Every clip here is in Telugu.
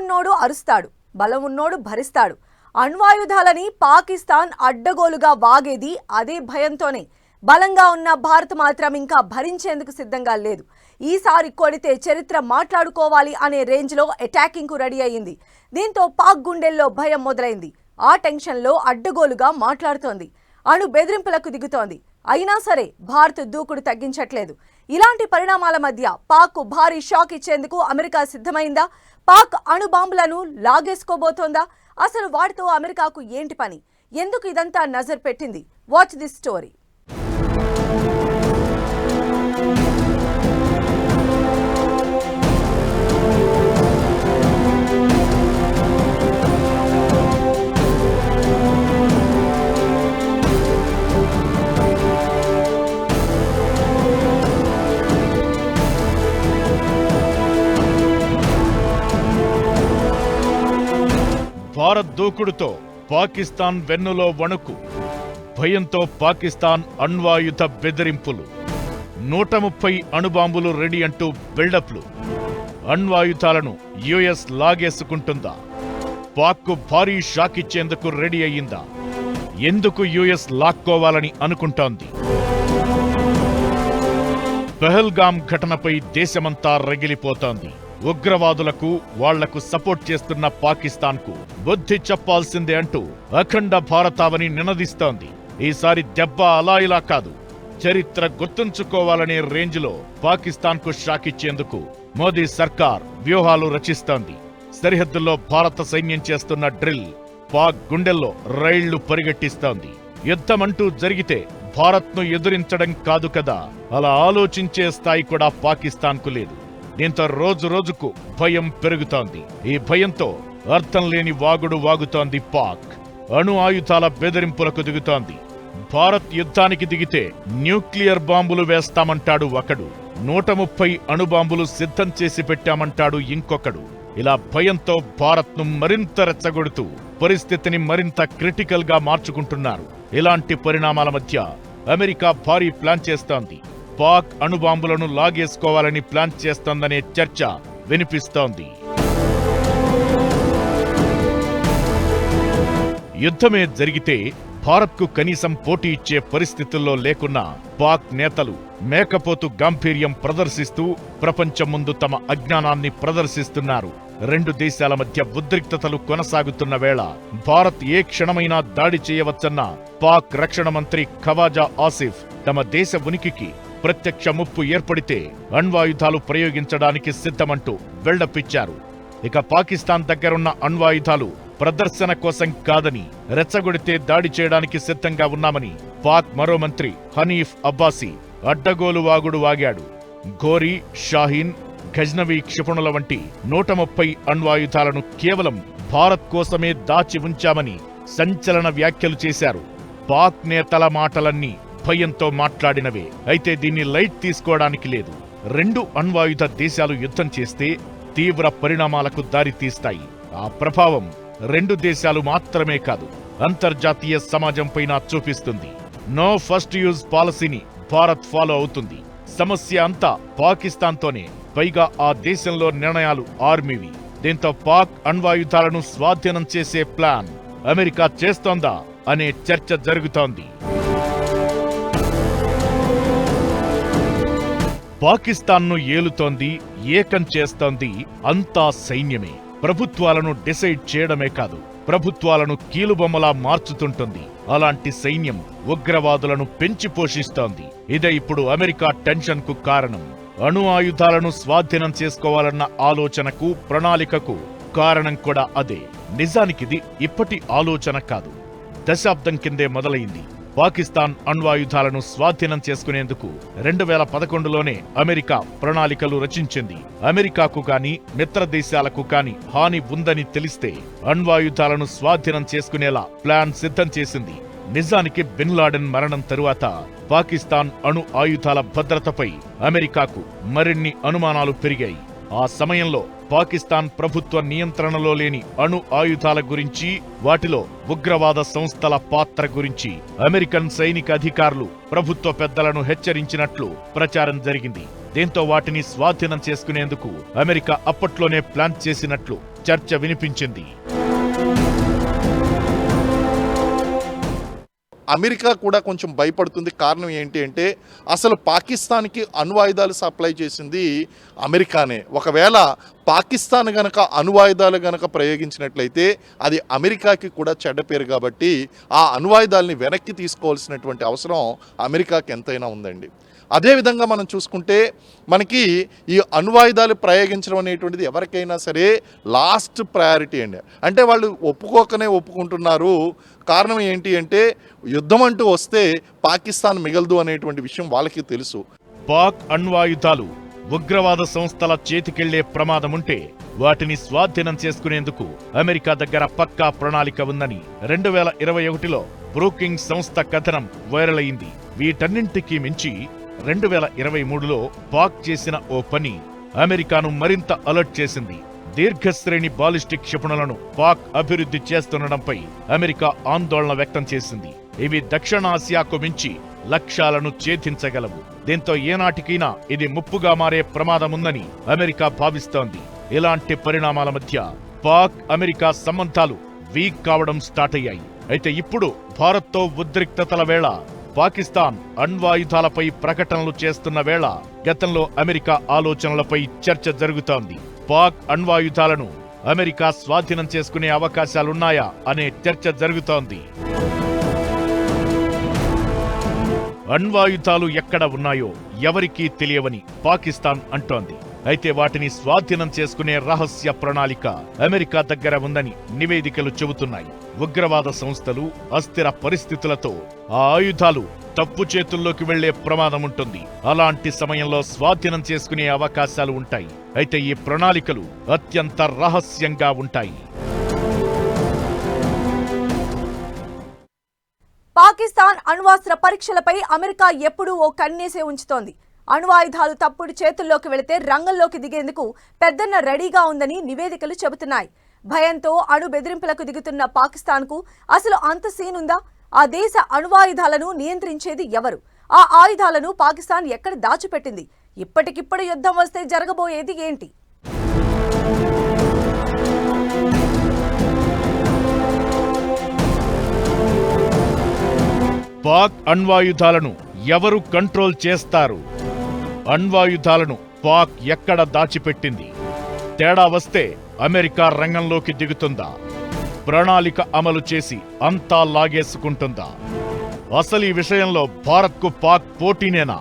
ఉన్నోడు అరుస్తాడు, బలం ఉన్నోడు భరిస్తాడు. అణ్వాయుధాలని పాకిస్తాన్ అడ్డగోలుగా వాగేది అదే భయంతోనే. బలంగా ఉన్న భారత్ మాత్రం ఇంకా భరించేందుకు సిద్ధంగా లేదు. ఈసారి కొడితే చరిత్ర మాట్లాడుకోవాలి అనే రేంజ్లో అటాకింగ్ కు రెడీ అయ్యింది. దీంతో పాక్ గుండెల్లో భయం మొదలైంది. ఆ టెన్షన్లో అడ్డగోలుగా మాట్లాడుతోంది, అణు బెదిరింపులకు దిగుతోంది. అయినా సరే భారత్ దూకుడు తగ్గించట్లేదు. ఇలాంటి పరిణామాల మధ్య పాక్ భారీ షాక్ ఇచ్చేందుకు అమెరికా సిద్ధమైందా? పాక్ అణు బాంబులను లాగేసుకోబోతోందా? అసలు వాటితో అమెరికాకు ఏంటి పని? ఎందుకు ఇదంతా నజర్ పెట్టింది? Watch this story. భారత్ దూకుడుతో పాకిస్తాన్ వెన్నులో వణుకు, భయంతో పాకిస్తాన్ అణ్వాయుధ బెదిరింపులు, 130 అణుబాంబులు రెడీ అంటూ బిల్డప్లు. అణ్వాయుధాలను యుఎస్ లాగేసుకుంటుందా? పాక్కు భారీ షాక్ ఇచ్చేందుకు రెడీ అయ్యిందా? ఎందుకు యుఎస్ లాక్కోవాలని అనుకుంటోంది? పెహల్గాం ఘటనపై దేశమంతా రగిలిపోతోంది. ఉగ్రవాదులకు వాళ్లకు సపోర్ట్ చేస్తున్న పాకిస్తాన్కు బుద్ధి చెప్పాల్సిందే అంటూ అఖండ భారతావని నినదిస్తోంది. ఈసారి దెబ్బ అలా ఇలా కాదు, చరిత్ర గుర్తుంచుకోవాలనే రేంజ్లో పాకిస్తాన్కు షాక్ ఇచ్చేందుకు మోదీ సర్కార్ వ్యూహాలు రచిస్తోంది. సరిహద్దుల్లో భారత సైన్యం చేస్తున్న డ్రిల్ పాక్ గుండెల్లో రైళ్లు పరిగెట్టిస్తోంది. యుద్ధమంటూ జరిగితే భారత్ను ఎదురించడం కాదు కదా, అలా ఆలోచించే స్థాయి కూడా పాకిస్తాన్కు లేదు. దీంతో రోజు రోజుకు భయం పెరుగుతోంది. ఈ భయంతో అర్థం లేని వాగుడు వాగుతోంది పాక్. అణు ఆయుధాల బెదిరింపులకు దిగుతోంది. భారత్ యుద్ధానికి దిగితే న్యూక్లియర్ బాంబులు వేస్తామంటాడు ఒకడు, 130 అణుబాంబులు సిద్ధం చేసి పెట్టామంటాడు ఇంకొకడు. ఇలా భయంతో భారత్ను మరింత రెచ్చగొడుతూ పరిస్థితిని మరింత క్రిటికల్ గా మార్చుకుంటున్నారు. ఇలాంటి పరిణామాల మధ్య అమెరికా భారీ ప్లాన్ చేస్తోంది. పాక్ అణుబాంబులను లాగేసుకోవాలని ప్లాన్ చేస్తోందనే చర్చ వినిపిస్తోంది. యుద్ధమే జరిగితే భారత్కు కనీసం పోటీ ఇచ్చే పరిస్థితుల్లో లేకున్నా పాక్ నేతలు మేకపోతు గాంభీర్యం ప్రదర్శిస్తూ ప్రపంచం ముందు తమ అజ్ఞానాన్ని ప్రదర్శిస్తున్నారు. రెండు దేశాల మధ్య ఉద్రిక్తతలు కొనసాగుతున్న వేళ భారత్ ఏ క్షణమైనా దాడి చేయవచ్చన్న పాక్ రక్షణ మంత్రి ఖవాజా ఆసిఫ్ తమ దేశ ఉనికికి ప్రత్యక్ష ముప్పు ఏర్పడితే అణ్వాయుధాలు ప్రయోగించడానికి సిద్ధమంటూ వెళ్లపిచ్చారు. ఇక పాకిస్తాన్ దగ్గరున్న అణ్వాయుధాలు ప్రదర్శన కోసం కాదని, రెచ్చగొడితే దాడి చేయడానికి సిద్ధంగా ఉన్నామని పాక్ మరో మంత్రి హనీఫ్ అబ్బాసీ అడ్డగోలు వాగుడు వాగాడు. ఘోరీ, షాహీన్, గజ్నవీ క్షిపణుల వంటి 130 అణ్వాయుధాలను కేవలం భారత్ కోసమే దాచి ఉంచామని సంచలన వ్యాఖ్యలు చేశారు. పాక్ నేతల మాటలన్నీ భయంతో మాట్లాడినవే. అయితే దీన్ని లైట్ తీసుకోవడానికి లేదు. రెండు అణ్వాయుధ దేశాలు యుద్ధం చేస్తే తీవ్ర పరిణామాలకు దారితీస్తాయి. ఆ ప్రభావం రెండు దేశాలు మాత్రమే కాదు, అంతర్జాతీయ సమాజంపైన చూపిస్తుంది. నో ఫస్ట్ యూజ్ పాలసీని భారత్ ఫాలో అవుతుంది. సమస్య అంతా పాకిస్తాన్తోనే, పైగా ఆ దేశంలో నిర్ణయాలు ఆర్మీవి. దీంతో పాక్ అణ్వాయుధాలను స్వాధీనం చేసే ప్లాన్ అమెరికా చేస్తోందా అనే చర్చ జరుగుతోంది. పాకిస్తాన్ను ఏలుతోంది, ఏకం చేస్తోంది అంతా సైన్యమే. ప్రభుత్వాలను డిసైడ్ చేయడమే కాదు, ప్రభుత్వాలను కీలుబొమ్మలా మార్చుతుంటుంది. అలాంటి సైన్యం ఉగ్రవాదులను పెంచి పోషిస్తోంది. ఇదే ఇప్పుడు అమెరికా టెన్షన్ కు కారణం. అణు ఆయుధాలను స్వాధీనం చేసుకోవాలన్న ఆలోచనకు, ప్రణాళికకు కారణం కూడా అదే. నిజానికిది ఇప్పటి ఆలోచన కాదు, దశాబ్దం కిందే మొదలైంది. పాకిస్తాన్ అణ్వాయుధాలను స్వాధీనం చేసుకునేందుకు 2011లోనే అమెరికా ప్రణాళికలు రచించింది. అమెరికాకు కాని, మిత్ర దేశాలకు కాని హాని ఉందని తెలిస్తే అణ్వాయుధాలను స్వాధీనం చేసుకునేలా ప్లాన్ సిద్ధం చేసింది. నిజానికి బిన్ లాడెన్ మరణం తరువాత పాకిస్తాన్ అణు ఆయుధాల భద్రతపై అమెరికాకు మరిన్ని అనుమానాలు పెరిగాయి. ఆ సమయంలో పాకిస్తాన్ ప్రభుత్వ నియంత్రణలో లేని అణు ఆయుధాల గురించి, వాటిలో ఉగ్రవాద సంస్థల పాత్ర గురించి అమెరికన్ సైనిక అధికారులు ప్రభుత్వ పెద్దలను హెచ్చరించినట్లు ప్రచారం జరిగింది. దీంతో వాటిని స్వాధీనం చేసుకునేందుకు అమెరికా అప్పట్లోనే ప్లాన్ చేసినట్లు చర్చ వినిపించింది. అమెరికా కూడా కొంచెం భయపడుతుంది. కారణం ఏంటి అంటే అసలు పాకిస్తాన్కి అణ్వాయుధాలు సప్లై చేసింది అమెరికానే. ఒకవేళ పాకిస్తాన్ గనక అణ్వాయుధాలు గనక ప్రయోగించినట్లయితే అది అమెరికాకి కూడా చెడ్డ పేరు. కాబట్టి ఆ అణ్వాయుధాలని వెనక్కి తీసుకోవాల్సినటువంటి అవసరం అమెరికాకి ఎంతైనా ఉందండి. అదేవిధంగా మనం చూసుకుంటే మనకి ఈ అణ్వాయుధాలు ప్రయోగించడం అనేటువంటిది ఎవరికైనా సరే లాస్ట్ ప్రయారిటీ అండి. అంటే వాళ్ళు ఒప్పుకోకనే ఒప్పుకుంటున్నారు. కారణం ఏంటి అంటే యుద్ధం అంటూ వస్తే పాకిస్తాన్ మిగలదు అనేటువంటి విషయం వాళ్ళకి తెలుసు. పాక్ అణ్వాయుధాలు ఉగ్రవాద సంస్థల చేతికెళ్లే ప్రమాదముంటే వాటిని స్వాధీనం చేసుకునేందుకు అమెరికా దగ్గర పక్కా ప్రణాళిక ఉందని 2021లో బ్రూకింగ్ సంస్థ కథనం వైరల్ అయింది. వీటన్నింటికీ మించి 2023లో పాక్ చేసిన ఓ పని అమెరికాను మరింత అలర్ట్ చేసింది. దీర్ఘశ్రేణి బాలిస్టిక్ క్షిపణులను పాక్ అభివృద్ధి చేస్తుండడంపై అమెరికా ఆందోళన వ్యక్తం చేసింది. ఇవి దక్షిణాసియాకు మించి లక్ష్యాలను ఛేదించగలవు. దీంతో ఏనాటికైనా ఇది ముప్పుగా మారే ప్రమాదముందని అమెరికా భావిస్తోంది. ఇలాంటి పరిణామాల మధ్య పాక్ అమెరికా సంబంధాలు వీక్ కావడం స్టార్ట్ అయ్యాయి. అయితే ఇప్పుడు భారత్తో ఉద్రిక్తతల వేళ, పాకిస్తాన్ అణ్వాయుధాలపై ప్రకటనలు చేస్తున్న వేళ గతంలో అమెరికా ఆలోచనలపై చర్చ జరుగుతోంది. పాక్ అణ్వాయుధాలను అమెరికా స్వాధీనం చేసుకునే అవకాశాలున్నాయా అనే చర్చ జరుగుతోంది. అణ్వాయుధాలు ఎక్కడ ఉన్నాయో ఎవరికీ తెలియవని పాకిస్తాన్ అంటోంది. అయితే వాటిని స్వాధీనం చేసుకునే రహస్య ప్రణాళిక అమెరికా దగ్గర ఉందని నివేదికలు చెబుతున్నాయి. ఉగ్రవాద సంస్థలు, అస్థిర పరిస్థితులతో ఆ ఆయుధాలు తప్పు చేతుల్లోకి వెళ్లే ప్రమాదం ఉంటుంది. అలాంటి సమయంలో స్వాధీనం చేసుకునే అవకాశాలు ఉంటాయి. అయితే ఈ ప్రణాళికలు అత్యంత రహస్యంగా ఉంటాయి. పాకిస్తాన్ అణ్వాస్త్ర పరీక్షలపై అమెరికా ఎప్పుడూ ఓ కన్నేసే ఉంచుతోంది. అణ్వాయుధాలు తప్పుడు చేతుల్లోకి వెళితే రంగంలోకి దిగేందుకు పెద్దన్న రెడీగా ఉందని నివేదికలు చెబుతున్నాయి. భయంతో అణు బెదిరింపులకు దిగుతున్న పాకిస్తాన్కు అసలు అంత సీనుందా? ఆ దేశ అణ్వాయుధాలను నియంత్రించేది ఎవరు? ఆ ఆయుధాలను పాకిస్తాన్ ఎక్కడ దాచిపెట్టింది? ఇప్పటికిప్పుడు యుద్ధం వస్తే జరగబోయేది ఏంటి? పాక్ అణ్వాయుధాలను ఎవరు కంట్రోల్ చేస్తారు? అణ్వాయుధాలను పాక్ ఎక్కడ దాచిపెట్టింది? తేడా వస్తే అమెరికా రంగంలోకి దిగుతుందా? ప్రణాళిక అమలు చేసి అంతా లాగేసుకుంటుందా? అసలు ఈ విషయంలో భారత్కు పాక్ పోటీనేనా?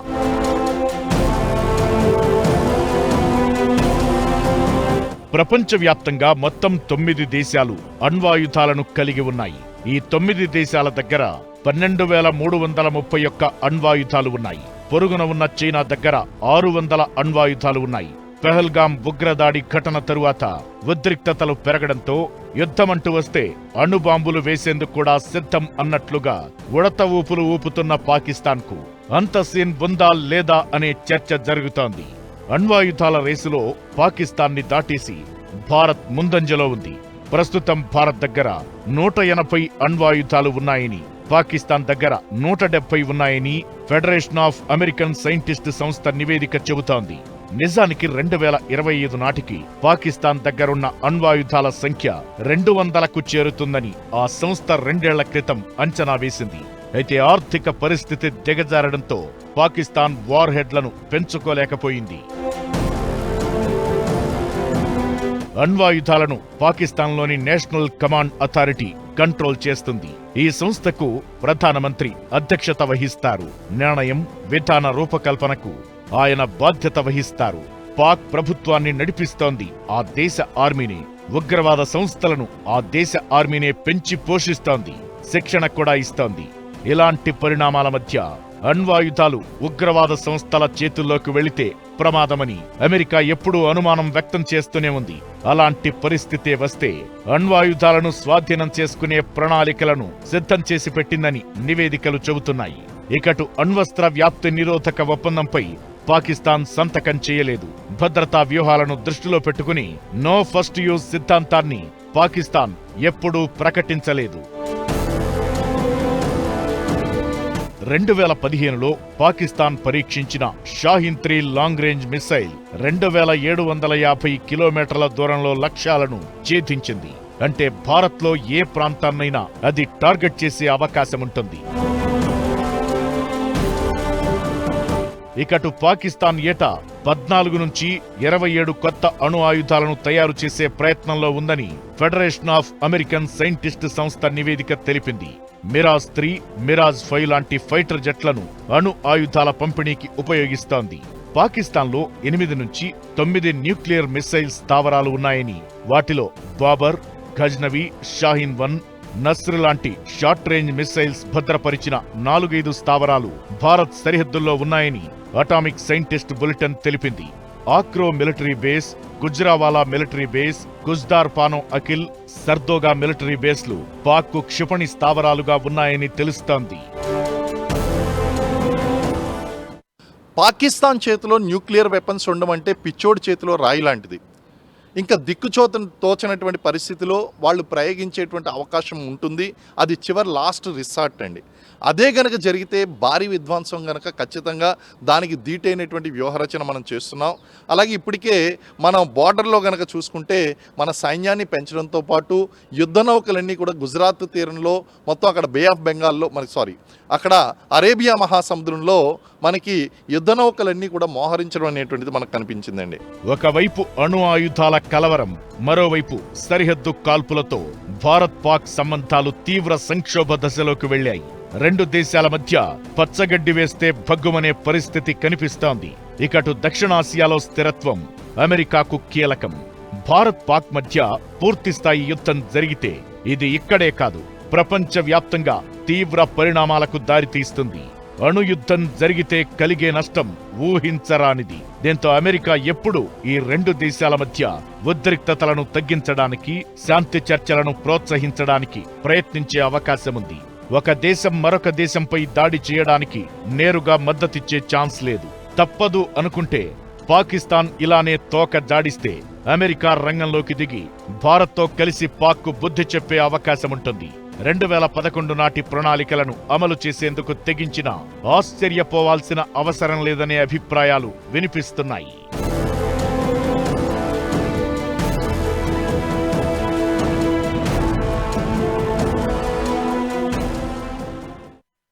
ప్రపంచవ్యాప్తంగా మొత్తం 9 దేశాలు అణ్వాయుధాలను కలిగి ఉన్నాయి. ఈ 9 దేశాల దగ్గర 12,331 అణ్వాయుధాలు ఉన్నాయి. పొరుగున ఉన్న చైనా దగ్గర 600 అణ్వాయుధాలు ఉన్నాయి. పెహల్గాం ఉగ్రదాడి ఘటన తరువాత ఉద్రిక్తతలు పెరగడంతో యుద్ధమంటూ వస్తే అణుబాంబులు వేసేందుకు కూడా సిద్ధం అన్నట్లుగా ఉడత ఊపులు ఊపుతున్న పాకిస్తాన్కు అంత సీన్ ఉందా లేదా అనే చర్చ జరుగుతోంది. అణ్వాయుధాల రేసులో పాకిస్తాన్ని దాటేసి భారత్ ముందంజలో ఉంది. ప్రస్తుతం భారత్ దగ్గర 180 అణ్వాయుధాలు ఉన్నాయని, పాకిస్తాన్ దగ్గర 170 ఉన్నాయని ఫెడరేషన్ ఆఫ్ అమెరికన్ సైంటిస్ట్ సంస్థ నివేదిక చెబుతోంది. నిజానికి 2025 నాటికి పాకిస్తాన్ దగ్గరున్న అణ్వాయుధాల సంఖ్య 200కు చేరుతుందని ఆ సంస్థ 2 ఏళ్ల క్రితం అంచనా వేసింది. అయితే ఆర్థిక పరిస్థితి దిగజారడంతో పాకిస్తాన్ వార్ హెడ్లను పెంచుకోలేకపోయింది. అణ్వాయుధాలను పాకిస్తాన్లోని నేషనల్ కమాండ్ అథారిటీ కంట్రోల్ చేస్తుంది. ఈ సంస్థకు ప్రధానమంత్రి అధ్యక్షత వహిస్తారు. నిర్ణయం, విధాన రూపకల్పనకు ఆయన బాధ్యత వహిస్తారు. పాక్ ప్రభుత్వాన్ని నడిపిస్తోంది ఆ దేశ ఆర్మీనే. ఉగ్రవాద సంస్థలను ఆ దేశ ఆర్మీనే పెంచి పోషిస్తోంది, శిక్షణ కూడా ఇస్తోంది. ఇలాంటి పరిణామాల మధ్య అణ్వాయుధాలు ఉగ్రవాద సంస్థల చేతుల్లోకి వెళితే ప్రమాదమని అమెరికా ఎప్పుడూ అనుమానం వ్యక్తం చేస్తూనే ఉంది. అలాంటి పరిస్థితే వస్తే అణ్వాయుధాలను స్వాధీనం చేసుకునే ప్రణాళికలను సిద్ధం చేసి పెట్టిందని నివేదికలు చెబుతున్నాయి. ఇకటు అణ్వస్త్ర వ్యాప్తి నిరోధక ఒప్పందంపై పాకిస్తాన్ సంతకం చేయలేదు. భద్రతా వ్యూహాలను దృష్టిలో పెట్టుకుని నో ఫస్ట్ యూజ్ సిద్ధాంతాన్ని పాకిస్తాన్ ఎప్పుడూ ప్రకటించలేదు. 2015లో పాకిస్తాన్ పరీక్షించిన షాహీన్ 3 లాంగ్ రేంజ్ మిసైల్ 2750 కిలోమీటర్ల దూరంలో లక్ష్యాలను ఛేదించింది. అంటే భారత్లో ఏ ప్రాంతాన్నైనా అది టార్గెట్ చేసే అవకాశముంటుంది. ఇకటు పాకిస్తాన్ ఏటా 14 నుంచి 27 కొత్త అణు ఆయుధాలను తయారు చేసే ప్రయత్నంలో ఉందని ఫెడరేషన్ ఆఫ్ అమెరికన్ సైంటిస్ట్ సంస్థ నివేదిక తెలిపింది. మిరాజ్ 3, మిరాజ్ 5 లాంటి ఫైటర్ జెట్లను అణు ఆయుధాల పంపిణీకి ఉపయోగిస్తోంది. పాకిస్తాన్లో 8 నుంచి 9 న్యూక్లియర్ మిసైల్స్ స్థావరాలు ఉన్నాయని, వాటిలో బాబర్, గజ్నవి, షాహీన్ 1, నస్ర్ లాంటి షార్ట్ రేంజ్ మిసైల్స్ భద్రపరిచిన 4-5 స్థావరాలు భారత్ సరిహద్దుల్లో ఉన్నాయని అటామిక్ సైంటిస్ట్ బులెటిన్ తెలిపింది. Akro military base, Gujranwala military base, Khuzdar Pano Aqil, Sargodha military బేస్లు పాక్కు క్షిపణి స్థావరాలుగా ఉన్నాయని తెలుస్తోంది. పాకిస్తాన్ చేతిలో న్యూక్లియర్ వెపన్స్ ఉండమంటే పిచ్చోడి చేతిలో రాయి లాంటిది. ఇంకా తోచనటువంటి పరిస్థితిలో వాళ్ళు ప్రయోగించేటువంటి అవకాశం ఉంటుంది. అది చివరి లాస్ట్ రిసార్ట్ అండి. అదే గనక జరిగితే భారీ విధ్వంసం గనక ఖచ్చితంగా దానికి ధీటైనటువంటి వ్యూహరచన మనం చేస్తున్నాం. అలాగే ఇప్పటికే మనం బార్డర్లో గనక చూసుకుంటే మన సైన్యాన్ని పెంచడంతో పాటు యుద్ధ నౌకలన్నీ కూడా గుజరాత్ తీరంలో మొత్తం అక్కడ బే ఆఫ్ బెంగాల్లో అక్కడ అరేబియా మహాసముద్రంలో మనకి యుద్ధ నౌకలన్నీ కూడా మోహరించడం అనేటువంటిది మనకు కనిపించిందండి. ఒకవైపు అణు ఆయుధాల కలవరం, మరోవైపు సరిహద్దు కాల్పులతో భారత్ పాక్ సంబంధాలు తీవ్ర సంక్షోభ దశలోకి వెళ్లాయి. రెండు దేశాల మధ్య పచ్చగడ్డి వేస్తే భగ్గుమనే పరిస్థితి కనిపిస్తోంది. ఇకటు దక్షిణాసియాలో స్థిరత్వం అమెరికాకు కీలకం. భారత్ పాక్ మధ్య పూర్తిస్థాయి యుద్ధం జరిగితే ఇది ఇక్కడే కాదు, ప్రపంచవ్యాప్తంగా తీవ్ర పరిణామాలకు దారితీస్తుంది. అణుయుద్ధం జరిగితే కలిగే నష్టం ఊహించరానిది. దీంతో అమెరికా ఎప్పుడు ఈ రెండు దేశాల మధ్య ఉద్రిక్తతలను తగ్గించడానికి, శాంతి చర్చలను ప్రోత్సహించడానికి ప్రయత్నించే అవకాశముంది. ఒక దేశం మరొక దేశంపై దాడి చేయడానికి నేరుగా మద్దతిచ్చే ఛాన్స్ లేదు. తప్పదు అనుకుంటే పాకిస్తాన్ ఇలానే తోక జాడిస్తే అమెరికా రంగంలోకి దిగి భారత్తో కలిసి పాక్కు బుద్ధి చెప్పే అవకాశముంటుంది. 2011 నాటి ప్రణాళికలను అమలు చేసేందుకు తెగించినా ఆశ్చర్యపోవాల్సిన అవసరం లేదనే అభిప్రాయాలు వినిపిస్తున్నాయి.